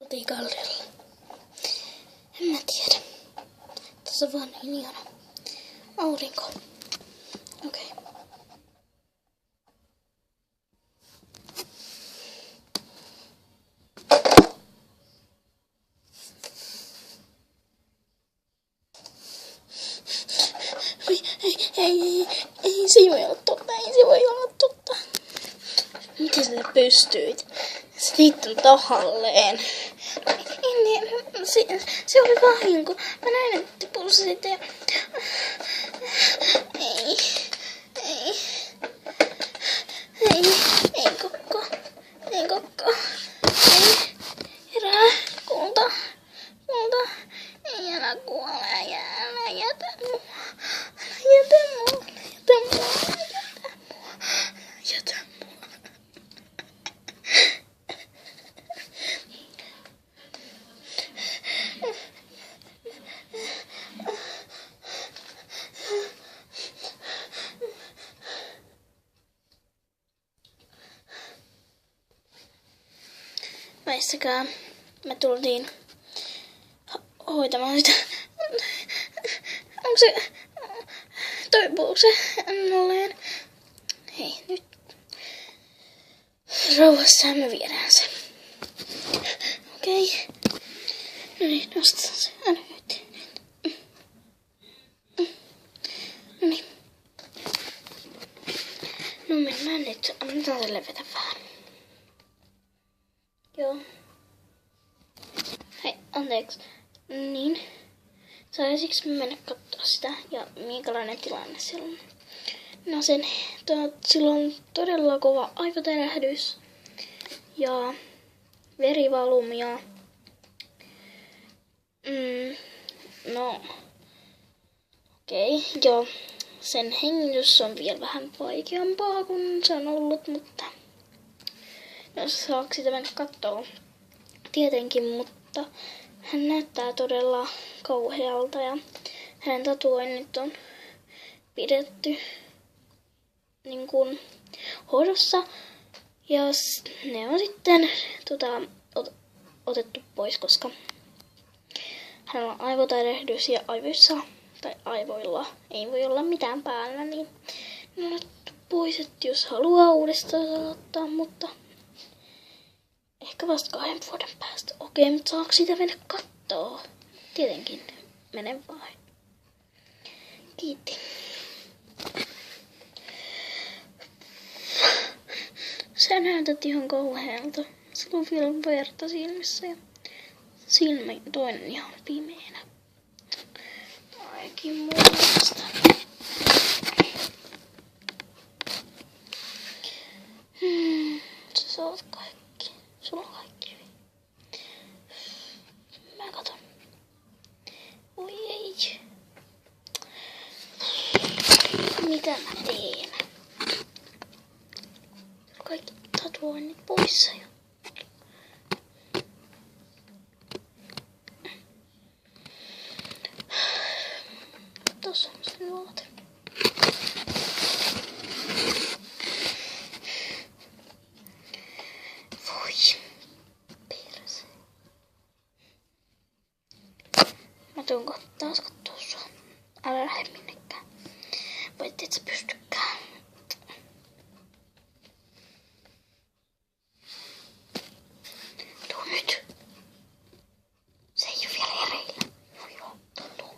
kotikalliolla. En mä tiedä. Tässä on vaan niin ihana aurinko. Okei. Ei se voi olla totta, ei se voi olla totta. Miten sä pystyit? Se liittyy tahalleen. Se oli vahinko. Mä näin, että tipulla siitä ja... Ei kokko. Ei. Herää, kulta. Ei älä kuole, älä jätä mua. Väistäkää, me tultiin hoitamaan sitä. Onko se... Toipuuko se nolleen? Hei, nyt. Rauhassa me viedään se. Okei. No niin, nostetaan se. Aina nyt. No niin. No mennään nyt. Annetaan se levetä vähän. Joo. Hei, anteeksi. Niin. Saisinko mennä katsoa sitä ja minkälainen tilanne siellä on? No sillä on todella kova aivotärähdys ja verivalumia. No, okei, joo. Sen hengitys on vielä vähän vaikeampaa kuin se on ollut, mutta saako sitä mennä katsoa? Tietenkin, mutta hän näyttää todella kauhealta ja hänen tatuoinnit on pidetty niin kuin hoidossa ja ne on sitten otettu pois, koska hänellä on aivotärähdys ja aivoissa tai aivoilla ei voi olla mitään päällä, niin ne on otettu pois, että jos haluaa uudestaan ottaa, mutta ehkä vasta 2 vuoden päästä. Okei, mutta saako sitä mennä kattoo? Tietenkin. Mene vain. Kiitti. Sä näytät ihan kauhealta. Sulla on vielä verta silmissä ja silmä toinen ihan pimeänä. Aikin muista. Sä saat kaikki. Sulla on kaikki hyvin. Mä katon. Oi ei. Mitä mä teen? Kaikki tatuoinnit poissa jo. Tossa on se nuote. Voi. Perse. Mä tuun taas kattoo sua. Älä lähde minnekään. Voit et sä pystykään. Tuu nyt. Se ei oo vielä hereillä. Joo, tuu.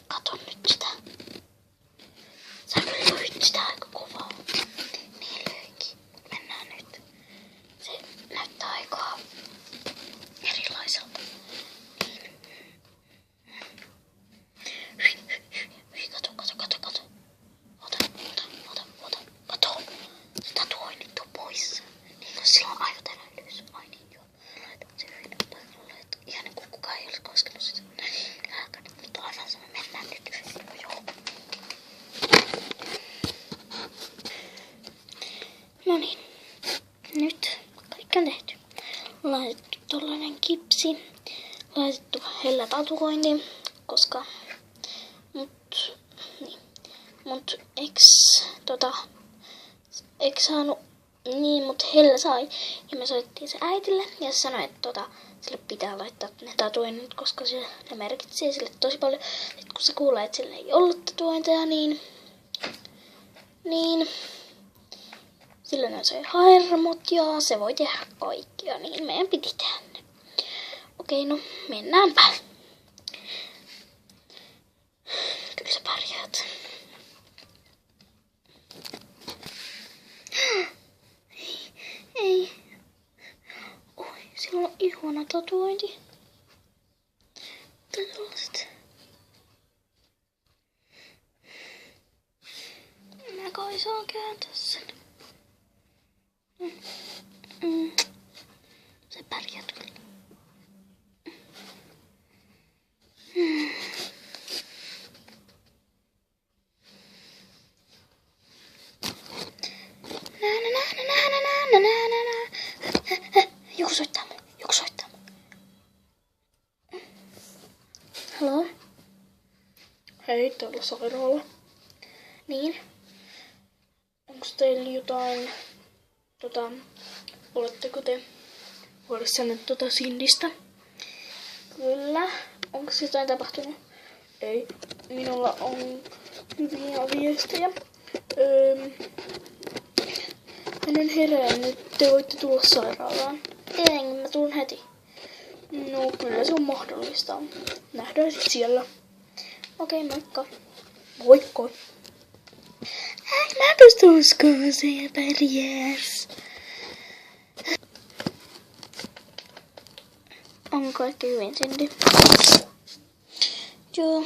Kato nyt sitä. Sä kyllä löit sitä aika kovaa. Niin löikin. Mennään nyt. Se näyttää aika erilaiselta. Niin. Kato. Kato. Se tatuoinnit on pois. Niin kun sillä on aivotärähdys. Ai niin joo. Laitan se hyvin paikalle. Ihan niin kuin kukaan ei olisi koskenut sitä. Lääkäri, mutta aivan sama. Mennään nyt. Joo. No niin. Nyt kaikki on tehty. Laitettu tollanen kipsi. Laitettu hellä tatuointi. Koska mut eks saanut Niin, mutta Hella sai. Ja me soittiin se äitille ja se sanoi, että sille pitää laittaa ne tatuoinnit, koska ne merkitsee sille tosi paljon. Sitten kun se kuulee, että sille ei ollut tatuointeja, niin silloin on se hermot ja se voi tehdä kaikkia, niin meidän piti tehdä ne. Okei, no mennäänpä. Kyllä sä pärjäät. Ei. Oi, sillä on ihana tatuointi. Tällaiset. Mä kai saan kääntää sen. Se pärjäät kyllä. Joku soittaa mulle. Haloo? Hei, täällä sairaala. Niin? Onko teillä jotain, oletteko te huolissanne Sindistä? Kyllä. Onko jotain tapahtunut? Ei, minulla on hyviä viestejä. Hän on herännyt, te voitte tulla sairaalaan. Tietenkin mä tulen heti. No kyllä se on mahdollista. Nähdään sit siellä. Okei, moikka. Moikka. Mä pystyn uskomaan se ja pärjäs. On kaikki hyvin, Cindy? Joo.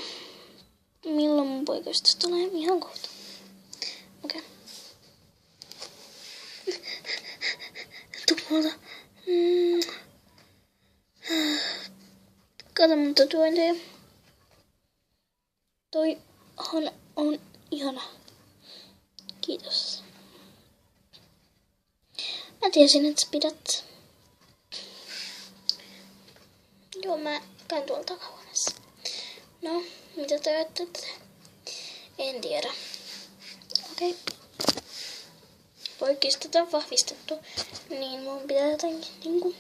Milloin mun poikaystävä tulee? Ihan kohta. Okei. Tuolta. Kato mun tatuointeja. Toihan on ihana. Kiitos. Mä tiesin, että sä pidät. Joo, mä käyn tuolla takahuoneessa. No, mitä te ajattelette? En tiedä. Okei. Poikkistetaan on vahvistettu. Niin mun pitää jotenkin niinku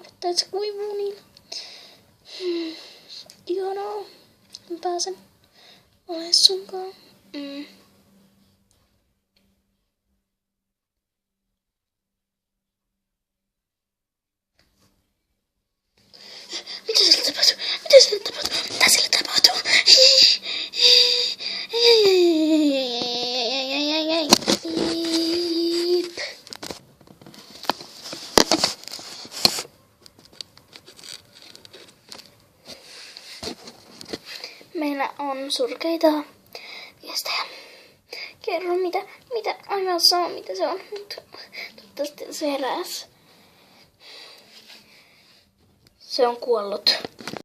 ottaa, että se kuivuu niin. Ihanaa. Mä pääsen olemaan sunkaan. Mitä sille tapahtuu? Mitä sille tapahtuu? Piip. Meillä on surkeita viestejä. Kerro mitä aivan saa mitä se on, mutta toivottavasti se heräs. Se on kuollut.